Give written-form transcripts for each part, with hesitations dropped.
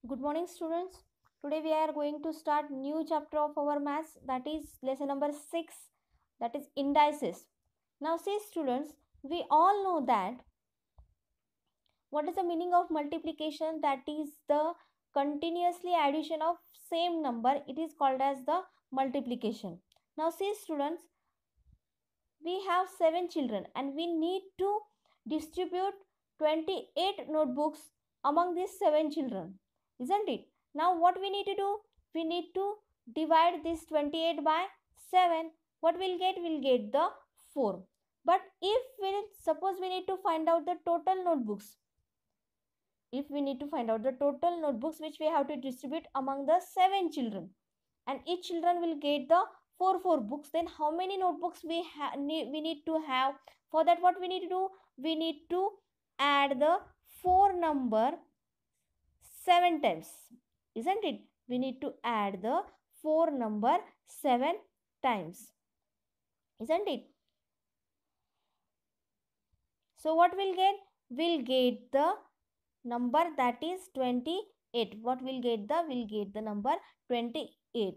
Good morning, students. Today we are going to start new chapter of our maths, that is lesson number 6, that is indices. Now see students, we all know that what is the meaning of multiplication, that is the continuously addition of same number. It is called as the multiplication. Now see students, we have 7 children and we need to distribute 28 notebooks among these 7 children, isn't it? Now what we need to do, we need to divide this 28 by 7. What we'll get the 4. But if we suppose we need to find out the total notebooks, if we need to find out the total notebooks which we have to distribute among the 7 children, and each children will get the 4 books, then how many notebooks we need to have? For that, what we need to do, we need to add the 4 number 7 times, isn't it? We need to add the 4 number 7 times, isn't it? So what we'll get, we'll get the number that is 28. What we'll get the number 28.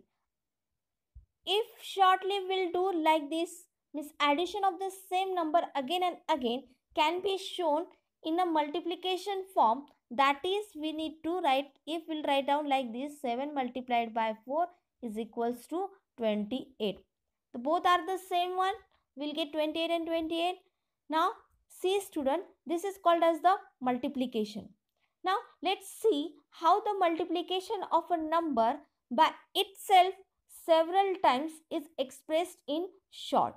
If shortly we'll do like this, means addition of the same number again and again can be shown in a multiplication form. That is, we need to write, if we'll write down like this, 7 multiplied by 4 is equals to 28. So both are the same one, we'll get 28 and 28. Now see student, this is called as the multiplication. Now let's see how the multiplication of a number by itself several times is expressed in short.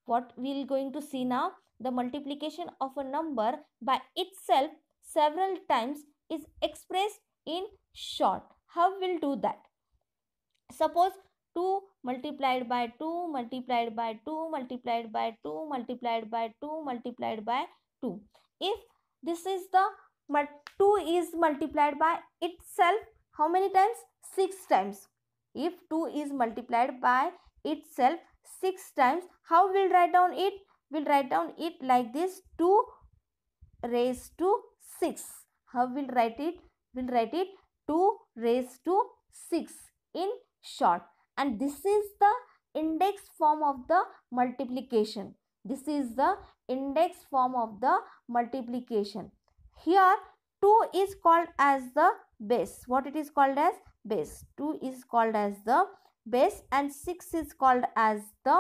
What we are going to see now, the multiplication of a number by itself several times is expressed in short. How we'll do that? Suppose 2 multiplied by 2 multiplied by 2 multiplied by 2 multiplied by 2 multiplied by 2. If this is the 2 is multiplied by itself, how many times? 6 times. If 2 is multiplied by itself 6 times, how we'll write down it? We'll write down it like this, 2 raised to 6. How we'll write it? We'll write it 2 raised to 6 in short. And this is the index form of the multiplication. This is the index form of the multiplication. Here 2 is called as the base. What it is called as? Base. 2 is called as the base and 6 is called as the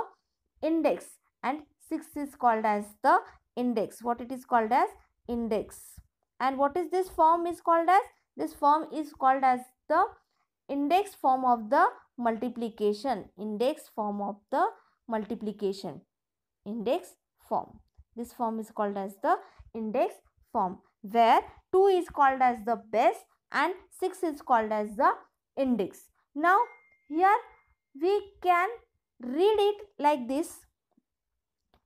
index, and 6 is called as the index. What it is called as? Index. And what is this form is called as? This form is called as the index form of the multiplication. Index form of the multiplication. Index form. This form is called as the index form, where 2 is called as the base and 6 is called as the index. Now here we can read it like this.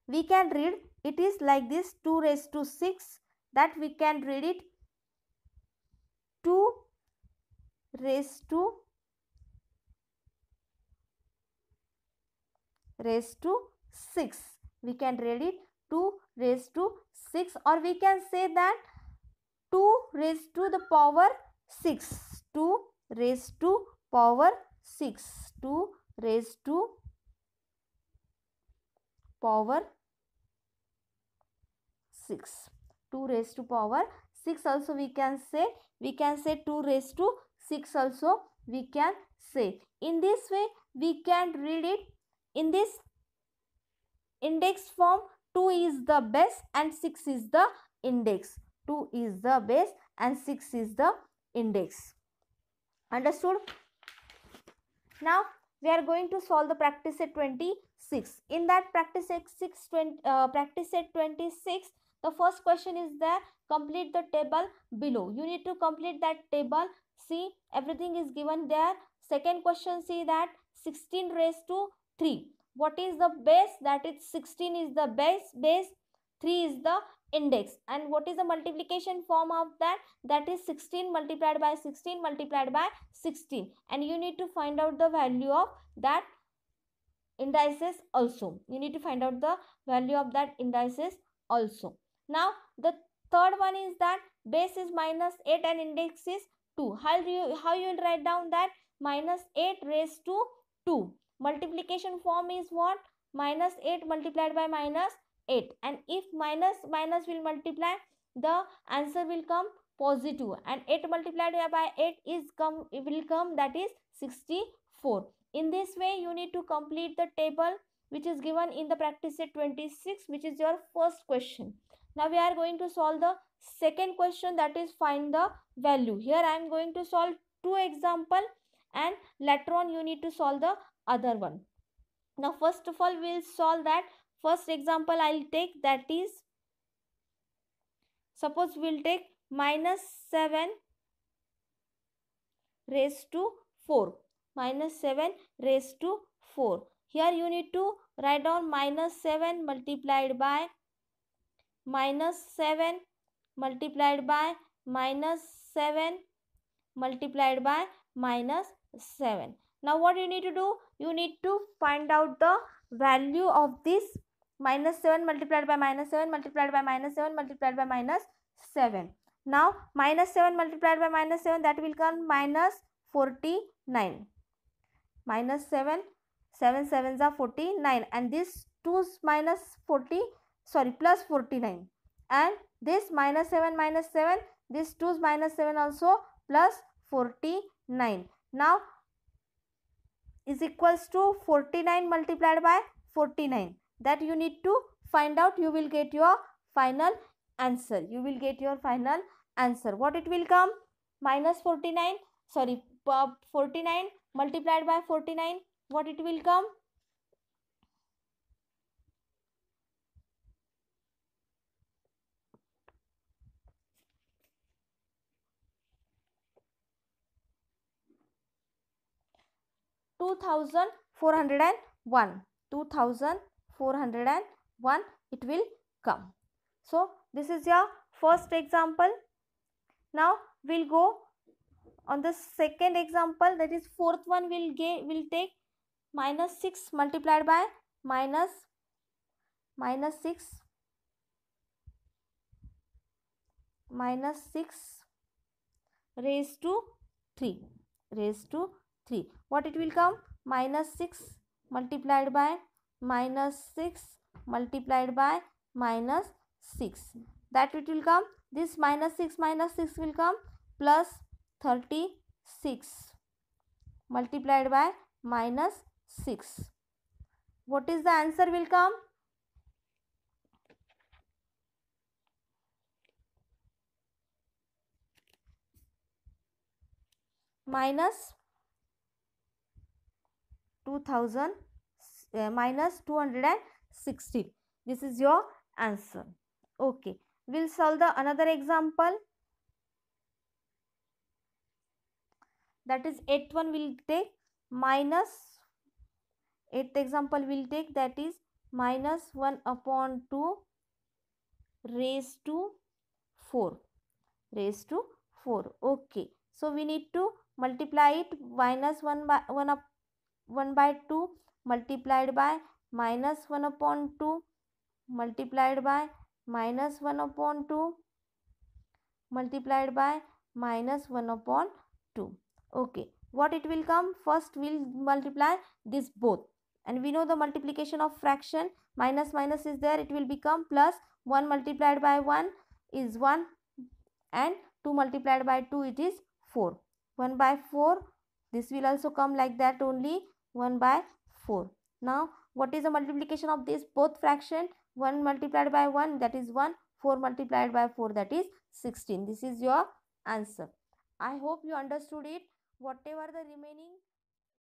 We can read it is like this, 2 raised to 6, that we can read it 2 raised to 6. We can read it 2 raised to 6, or we can say that 2 raised to the power 6. 2 raised to power 6. 2 raised to power 6. 2 raised to power 6 also we can say. We can say 2 raised to 6 also we can say. In this way we can read it in this index form. 2 is the base and 6 is the index. 2 is the base and 6 is the index. Understood? Now we are going to solve the practice set 26. In that practice set 26, the first question is there, complete the table below. You need to complete that table. See, everything is given there. Second question, see that 16 raised to 3. What is the base? That is 16 is the base, 3 is the index. And what is the multiplication form of that? That is 16 multiplied by 16 multiplied by 16. And you need to find out the value of that indices also. You need to find out the value of that indices also. Now the third one is that base is minus 8 and index is 2. How you will write down that? Minus 8 raised to 2. Multiplication form is what? Minus 8 multiplied by minus 8. And if minus will multiply, the answer will come positive. And 8 multiplied by 8 will come that is 64. In this way, you need to complete the table which is given in the practice set 26, which is your first question. Now we are going to solve the second question, that is find the value. Here I am going to solve 2 example and later on you need to solve the other one. Now first of all we will solve that first example. I will take, that is, suppose we will take minus 7 raised to 4. Minus 7 raised to 4. Here you need to write down minus 7 multiplied by minus 7 multiplied by minus 7 multiplied by minus 7. Now what you need to do? You need to find out the value of this minus 7 multiplied by minus 7 multiplied by minus 7 multiplied by minus 7. Now minus 7 multiplied by minus 7, that will come minus 49. Minus 7 sevens are 49, and this 2 minus 40, sorry, plus 49, and this minus 7, this 2 minus 7 also plus 49. Now is equals to 49 multiplied by 49. That you need to find out. You will get your final answer. You will get your final answer. What it will come? Minus 49, sorry, 49 multiplied by 49. What it will come? $2,401. 2,401 it will come. So this is your first example. Now we'll go on the second example, that is fourth one. Will take minus 6 multiplied by minus 6 raised to 3. What it will come? Minus 6 multiplied by minus 6 multiplied by minus 6. That it will come, this minus 6 will come plus 36 multiplied by minus 6. What is the answer will come? Minus 260. This is your answer. Okay, we'll solve the another example. That is 8th one will take minus 8th example will take, that is minus 1 upon 2 raised to 4. Okay, so we need to multiply it. Minus 1 by 2 multiplied by minus 1 upon 2 multiplied by minus 1 upon 2 multiplied by minus 1 upon 2. Okay, what it will come? First we'll multiply this both, and we know the multiplication of fraction. Minus is there, it will become plus. 1 multiplied by 1 is 1, and 2 multiplied by 2 it is 4. 1 by 4, this will also come like that only, 1 by 4. Now what is the multiplication of this both fraction? 1 multiplied by 1, that is 1. 4 multiplied by 4, that is 16. This is your answer. I hope you understood it. Whatever the remaining